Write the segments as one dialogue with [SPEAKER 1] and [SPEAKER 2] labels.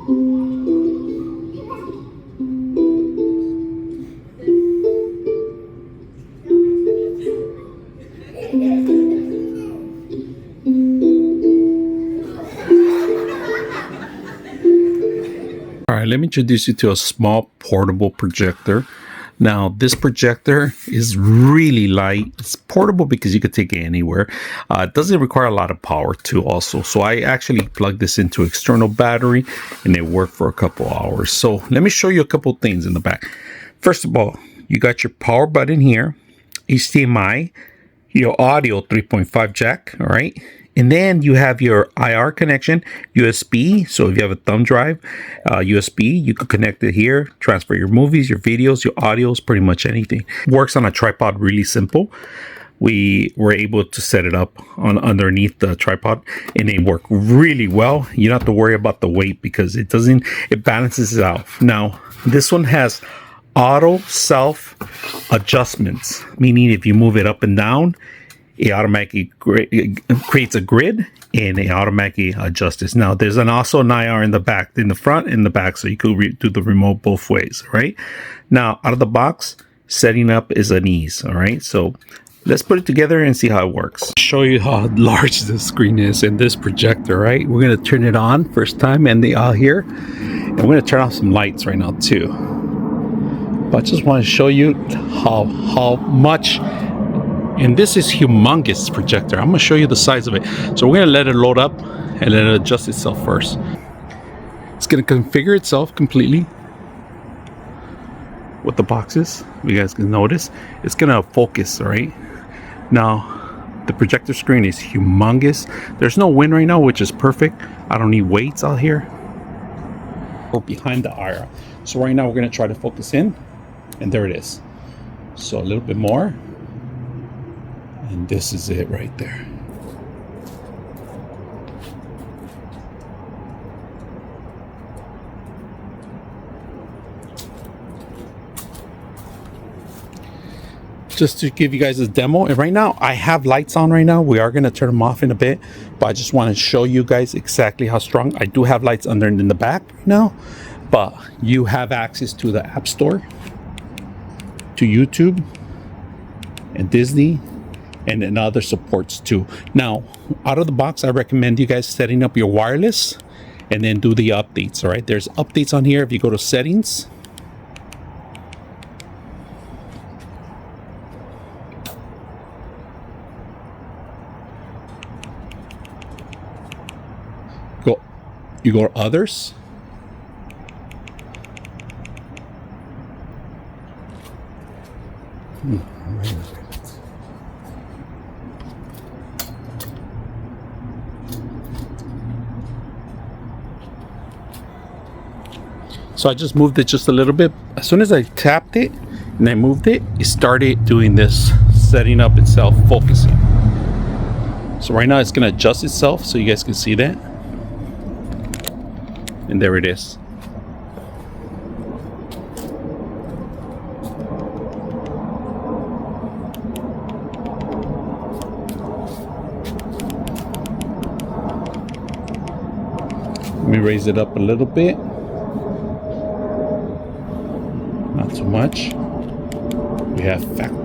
[SPEAKER 1] All right, let me introduce you to a small portable projector. Now, this projector is really light. It's portable because you could take it anywhere. It doesn't require a lot of power too also. So I actually plugged this into external battery and it worked for a couple hours. So let me show you a couple things in the back. First of all, you got your power button here, HDMI, your audio 3.5 jack, all right? And then you have your IR connection, USB. So if you have a thumb drive, USB, you could connect it here, transfer your movies, your videos, your audios, pretty much anything. Works on a tripod really simple. We were able to set it up on underneath the tripod and it worked really well. You don't have to worry about the weight because it balances it out. Now, this one has auto self adjustments, meaning if you move it up and down, it automatically creates a grid and it automatically adjusts it. Now, there's also an IR in the back, in the front and the back, so you could do the remote both ways, right? Now, out of the box, setting up is an ease, all right? So let's put it together and see how it works. Show you how large the screen is in this projector, right? We're gonna turn it on first time and here. And we're gonna turn off some lights right now too. But I just want to show you how much. And this is humongous projector. I'm gonna show you the size of it. So we're gonna let it load up and let it adjust itself first. It's gonna configure itself completely with the boxes. You guys can notice it's gonna focus, all right? Now, the projector screen is humongous. There's no wind right now, which is perfect. I don't need weights out here or behind the IR. So right now we're gonna try to focus in, and there it is. So a little bit more. And this is it right there. Just to give you guys a demo, and right now I have lights on right now. We are going to turn them off in a bit, but I just want to show you guys exactly how strong. I do have lights under in the back right now, but you have access to the App Store, to YouTube and Disney, and then other supports too. Now, out of the box, I recommend you guys setting up your wireless and then do the updates. All right, there's updates on here. If you go to settings, you go to others. So I just moved it just a little bit. As soon as I tapped it and I moved it, it started doing this, setting up itself, focusing. So right now it's gonna adjust itself so you guys can see that. And there it is. Let me raise it up a little bit. Not too much. We have fact.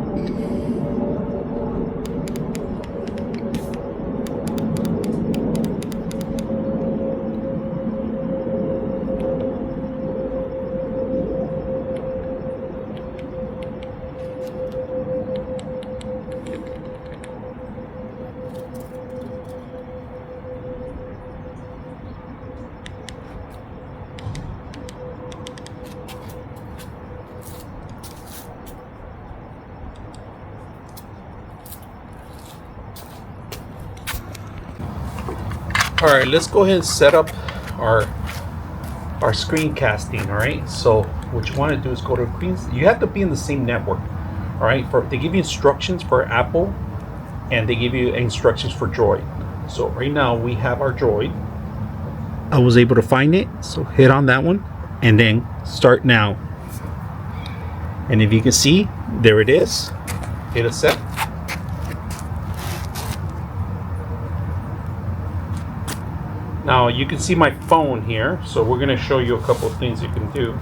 [SPEAKER 1] All right, let's go ahead and set up our screencasting. All right, so what you want to do is go to you have to be in the same network. All right, they give you instructions for Apple and they give you instructions for Droid. So right now we have our Droid. I was able to find it, so hit on that one and then start now. And if you can see, there it is. Hit accept. Now you can see my phone here, so we're going to show you a couple of things you can do.